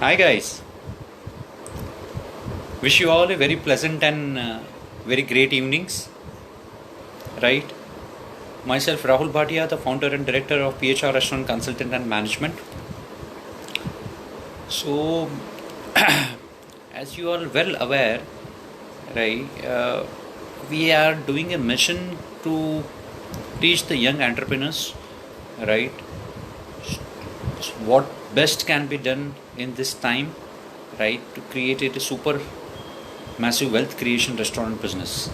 Hi guys, wish you all a very pleasant and very great evenings, right? Myself Rahul Bhatia, the founder and director of PHR Restaurant Consultant and Management. So, as you are well aware, right, we are doing a mission to teach the young entrepreneurs, right, what best can be done in this time, right, to create a super massive wealth creation restaurant business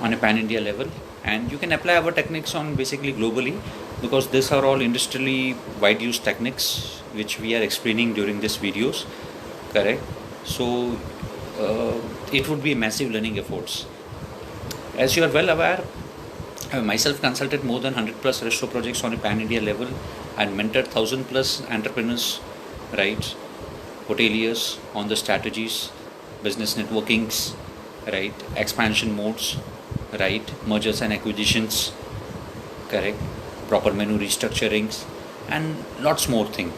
on a pan-India level. And you can apply our techniques on basically globally, because these are all industrially wide use techniques which we are explaining during these videos, correct? So it would be massive learning efforts. As you are well aware, I have myself consulted more than 100 plus resto projects on a pan-India level and mentored 1000 plus entrepreneurs, right, hoteliers on the strategies, business networkings, right, expansion modes, right, mergers and acquisitions, correct, proper menu restructurings, and lots more thing,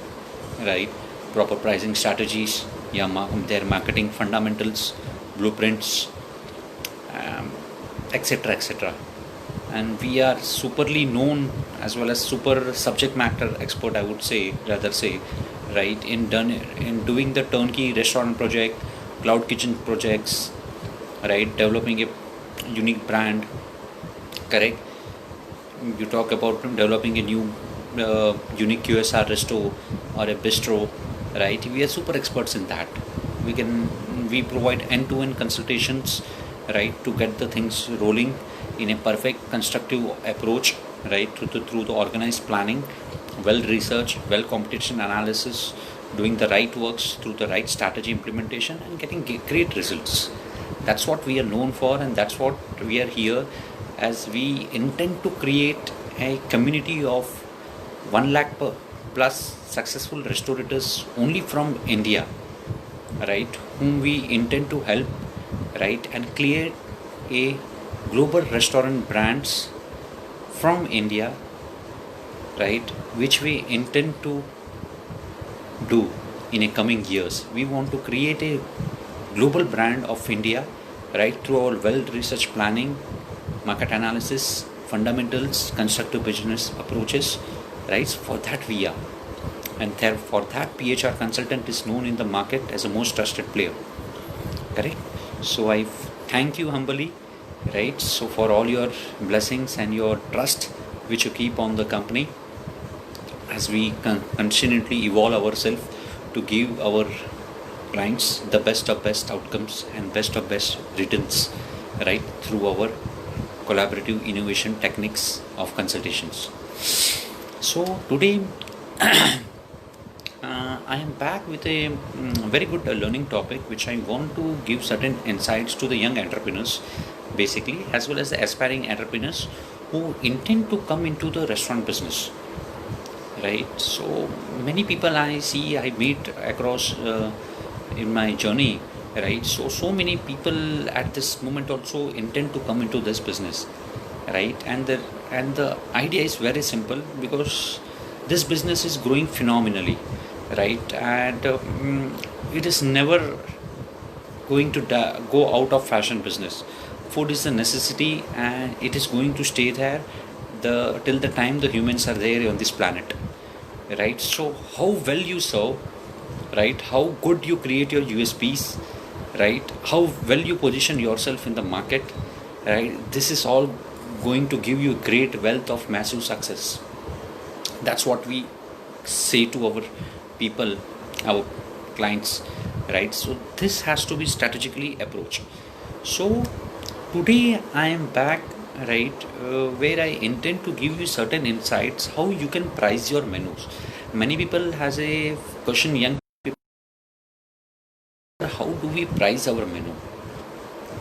right, proper pricing strategies, their marketing fundamentals, blueprints, etc, etc. And we are superly known as well as super subject matter expert, I would say, right, in doing the turnkey restaurant project, cloud kitchen projects, right, developing a unique brand, correct. You talk about developing a new unique QSR resto or a bistro, right? We are super experts in that. We provide end-to-end consultations, right, to get the things rolling in a perfect constructive approach, right, through the organized planning, well research, well competition analysis, doing the right works through the right strategy implementation, and getting great results. That's what we are known for, and that's what we are here, as we intend to create a community of 1 lakh plus successful restaurateurs only from India, right, whom we intend to help, right, and create a global restaurant brands from India, right, which we intend to do in a coming years. We want to create a global brand of India, right, through our well research planning, market analysis, fundamentals, constructive business approaches, right. For that we are, and for that PHR consultant is known in the market as a most trusted player, correct. So I thank you humbly, right, so for all your blessings and your trust which you keep on the company, as we continually evolve ourselves to give our clients the best of best outcomes and best of best returns, right, through our collaborative innovation techniques of consultations. So today I am back with a very good learning topic, which I want to give certain insights to the young entrepreneurs, basically, as well as the aspiring entrepreneurs who intend to come into the restaurant business, right. So many people I meet across in my journey, right. So many people at this moment also intend to come into this business, right. And the idea is very simple, because this business is growing phenomenally, right, and it is never going to go out of fashion business. Food is a necessity, and it is going to stay there till the time the humans are there on this planet, right. So how well you serve, right, how good you create your USPs, right, how well you position yourself in the market, right, this is all going to give you great wealth of massive success. That's what we say to our people, our clients, right. So this has to be strategically approached. So today I am back, right, where I intend to give you certain insights how you can price your menus. Many people has a question, young people, how do we price our menu,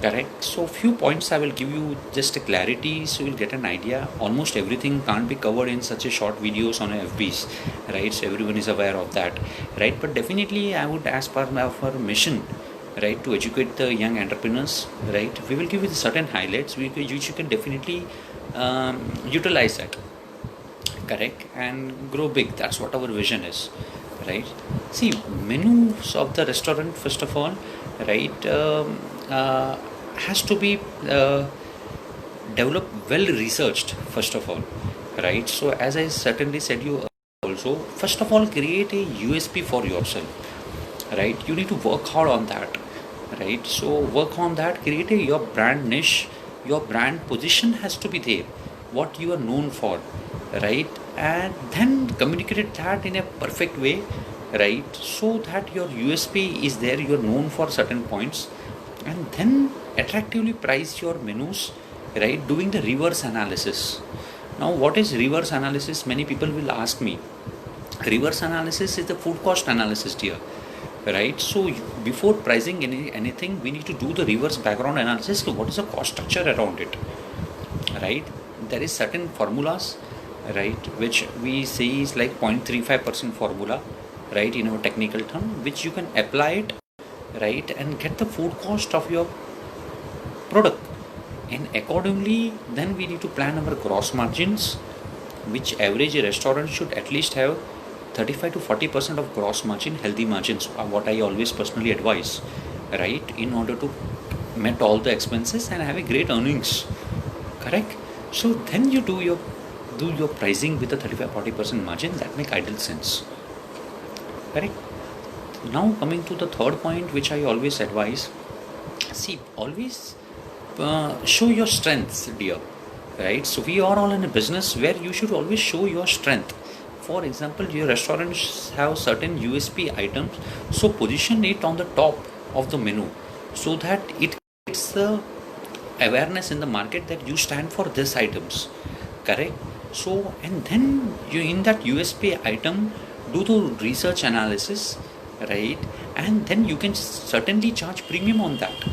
correct. So few points I will give you just a clarity, so you'll get an idea. Almost everything can't be covered in such a short videos on FBs, right, so everyone is aware of that, right. But definitely I would, as per our mission, right, to educate the young entrepreneurs, right, we will give you certain highlights which you can definitely utilize that, correct, and grow big. That's what our vision is, right? See, menus of the restaurant, first of all, right, has to be developed, well researched, first of all, right? So as I certainly said you also, first of all, create a USP for yourself, right? You need to work hard on that, right? So work on that, create your brand niche, your brand position has to be there, what you are known for, right? And then communicate that in a perfect way, right? So that your USP is there, you are known for certain points, and then attractively price your menus, right? Doing the reverse analysis. Now, what is reverse analysis? Many people will ask me. Reverse analysis is the food cost analysis, dear, right? So before pricing anything, we need to do the reverse background analysis. So what is the cost structure around it, right? There is certain formulas, right, which we say is like 0.35% formula, right, in our technical term, which you can apply it, right, and get the food cost of your product. And accordingly, then we need to plan our gross margins, which average restaurant should at least have 35 to 40% of gross margin, healthy margins are what I always personally advise, right, in order to met all the expenses and have a great earnings, correct? So then you do your pricing with a 35-40% margin, that make ideal sense, correct? Now coming to the third point, which I always advise, see, always show your strengths, dear, right? So we are all in a business where you should always show your strength. For example, your restaurants have certain USP items, so position it on the top of the menu so that it gets the awareness in the market that you stand for these items, correct? So, and then you in that USP item do the research analysis, right? And then you can certainly charge premium on that,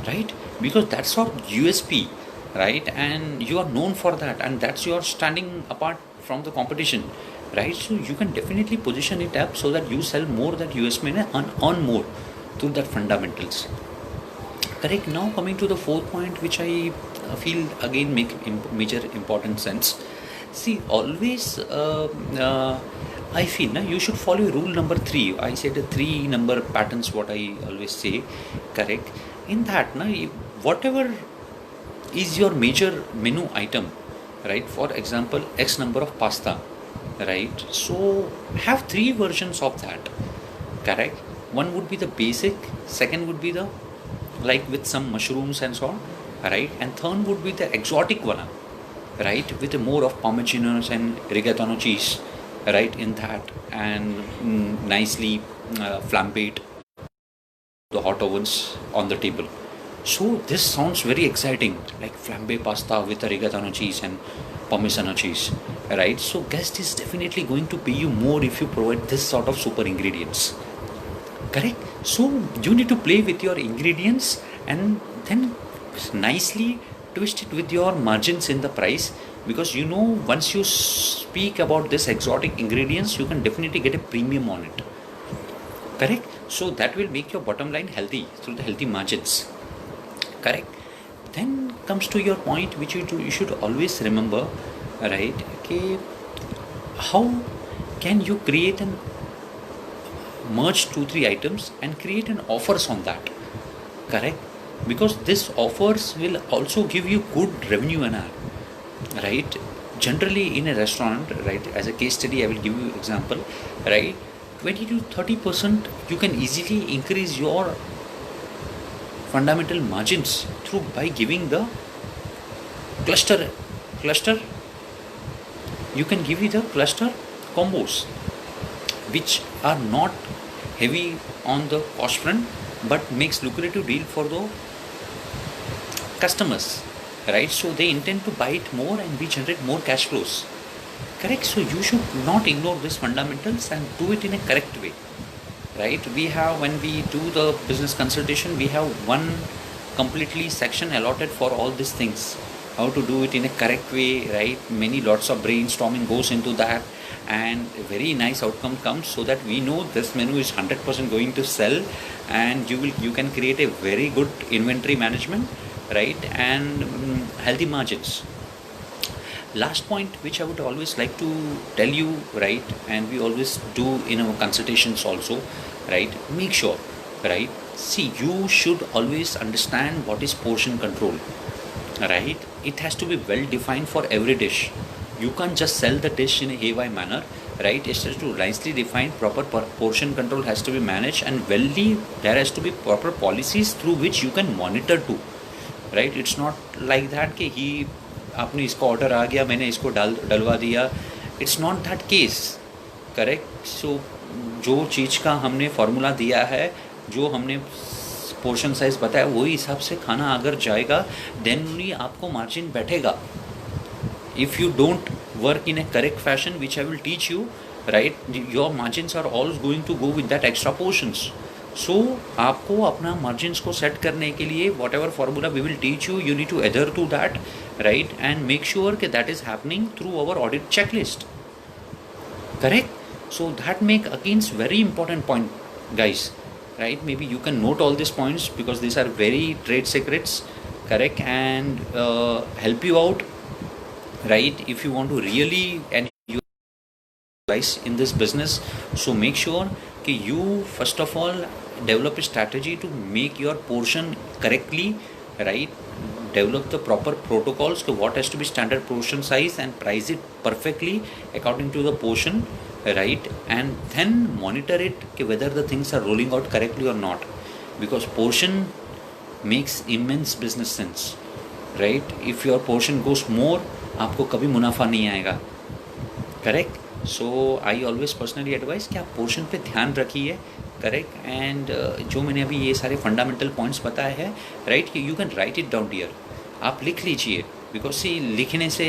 right? Because that's your USP, right? And you are known for that, and that's your standing apart from the competition, right? So you can definitely position it up so that you sell more that USP and earn more through that fundamentals, correct? Now coming to the fourth point, which I feel again make major important sense. See, always I feel you should follow rule number 3. I said the 3 number patterns, what I always say, correct? In that, whatever is your major menu item, right? For example, X number of pasta, right? So have 3 versions of that, correct? One would be the basic, second would be the like with some mushrooms and so on, right? And third would be the exotic one, right, with more of parmigianos and rigatoni cheese, right, in that, and nicely flambéed the hot ovens on the table. So this sounds very exciting, like flambe pasta with the rigatoni cheese and parmigiano cheese, right? So guest is definitely going to pay you more if you provide this sort of super ingredients, correct? So you need to play with your ingredients and then nicely twist it with your margins in the price, because once you speak about this exotic ingredients, you can definitely get a premium on it, correct? So that will make your bottom line healthy through the healthy margins, correct? Then comes to your point, which you should always remember, right? Okay, how can you create an merge 2-3 items and create an offers on that, correct? Because this offers will also give you good revenue and all, right? Generally in a restaurant, right, as a case study I will give you example, right, 20 to 30% you can easily increase your fundamental margins through by giving the cluster you can give you the cluster combos, which are not heavy on the cost front but makes lucrative deal for the customers, right? So they intend to buy it more and we generate more cash flows, correct? So you should not ignore these fundamentals and do it in a correct way, right? We have, when we do the business consultation, we have one completely section allotted for all these things, how to do it in a correct way, right? Lots of brainstorming goes into that, and a very nice outcome comes, so that we know this menu is 100% going to sell, and you can create a very good inventory management, right? And healthy margins. Last point which I would always like to tell you, right, and we always do in our consultations also, right, make sure, right, see, you should always understand what is portion control, right. It has to be well defined for every dish. You can't just sell the dish in a haywire manner, right. It has to nicely defined, proper portion control has to be managed, and there has to be proper policies through which you can monitor too, right. It's not like that कि ही आपने इसका order आ गया, मैंने इसको डलवा दिया. It's not that case, correct. So जो चीज़ का हमने फार्मूला दिया है, जो हमने पोर्शन साइज बताया, वही हिसाब से खाना अगर जाएगा, देन ओनली आपको मार्जिन बैठेगा. If you don't work in a correct fashion which I will teach you, right, your margins are also going to go with that extra portions. So आपको अपना मार्जिन्स को सेट करने के लिए whatever formula we will teach you, you need to adhere to that, right, and make sure कि that is happening through our audit checklist, correct. So that make against very important point, guys, right. Maybe you can note all these points because these are very trade secrets, correct, and help you out, right, if you want to really and you guys in this business. So make sure कि you first of all develop a strategy to make your portion correctly, right. Develop the proper protocols to what has to be standard portion size and price it perfectly according to the portion, right, and then monitor it कि whether the things are rolling out correctly or not, because portion makes immense business sense, right. If your portion goes more, आपको कभी मुनाफा नहीं आएगा, correct. So I always personally advice कि आप portion पे ध्यान रखिए, करेक्ट. एंड जो मैंने अभी ये सारे फंडामेंटल पॉइंट्स बताए हैं, राइट, कि you can write it down dear, आप लिख लीजिए, बिकॉज सी लिखने से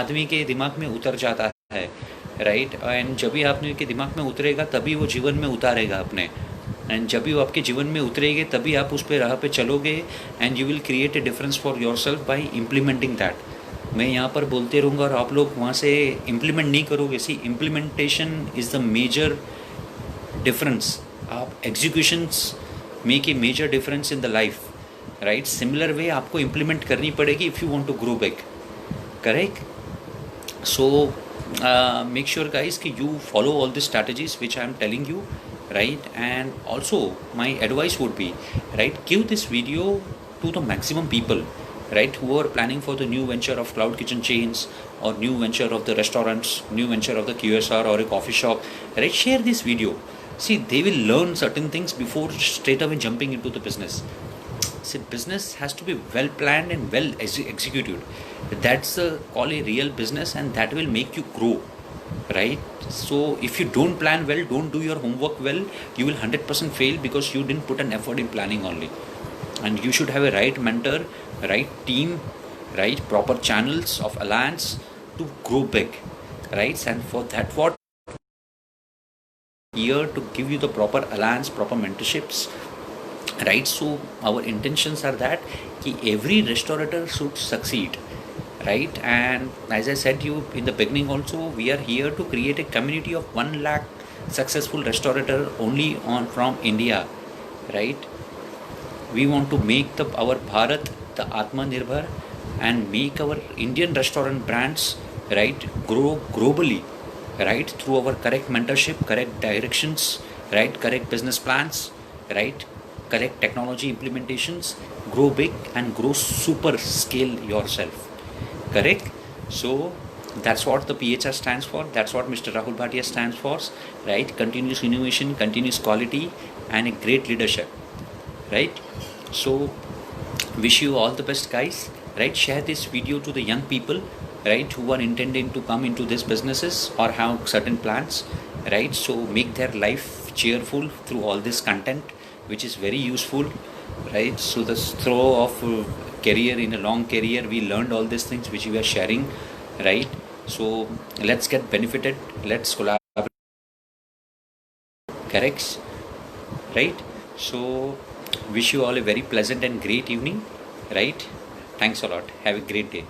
आदमी के दिमाग में उतर जाता है, राइट. एंड जब भी आपने के दिमाग में उतरेगा तभी वो जीवन में उतारेगा अपने, एंड जब भी वो आपके जीवन में उतरेगी तभी आप उस पर राह पे चलोगे, and you will create a difference for your self by implementing that. मैं यहाँ पर बोलते रहूँगा और आप लोग वहाँ से इम्प्लीमेंट नहीं करोगे. See, implementation is the major difference. आप executions make a major difference in the life, right. Similar way आपको इम्प्लीमेंट करनी पड़ेगी if you want to grow back, correct. So make sure guys कि you follow all the strategies which I am telling you, right. And also my advice would be, right, give this video to the maximum people, right, who are planning for the new venture of cloud kitchen chains or new venture of the restaurants, new venture of the QSR or a coffee shop, right. Share this video. See, they will learn certain things before straight away jumping into the business. See, business has to be well planned and well executed. That's call a real business, and that will make you grow, right. So if you don't plan well, don't do your homework well, you will 100% fail because you didn't put an effort in planning only. And you should have a right mentor, right team, right proper channels of alliance to grow big, right. And for that, what here to give you the proper alliance, proper mentorships, right. So our intentions are that ki every restaurateur should succeed, right. And as I said you in the beginning also, we are here to create a community of 1 lakh successful restaurateur only from India, right. We want to make our Bharat the Atmanirbhar and make our Indian restaurant brands, right, grow globally, right, through our correct mentorship, correct directions, right, correct business plans, right, correct technology implementations, grow big and grow super scale yourself, correct. So that's what the PHR stands for, that's what Mr. Rahul Bhatia stands for, right. Continuous innovation, continuous quality, and a great leadership, right. So wish you all the best, guys, right. Share this video to the young people, right, who are intending to come into these businesses or have certain plans, right. So make their life cheerful through all this content which is very useful, right. So the throw of career in a long career, we learned all these things which we are sharing, right. So let's get benefited, let's collaborate, correct, right. So wish you all a very pleasant and great evening, right. Thanks a lot, have a great day.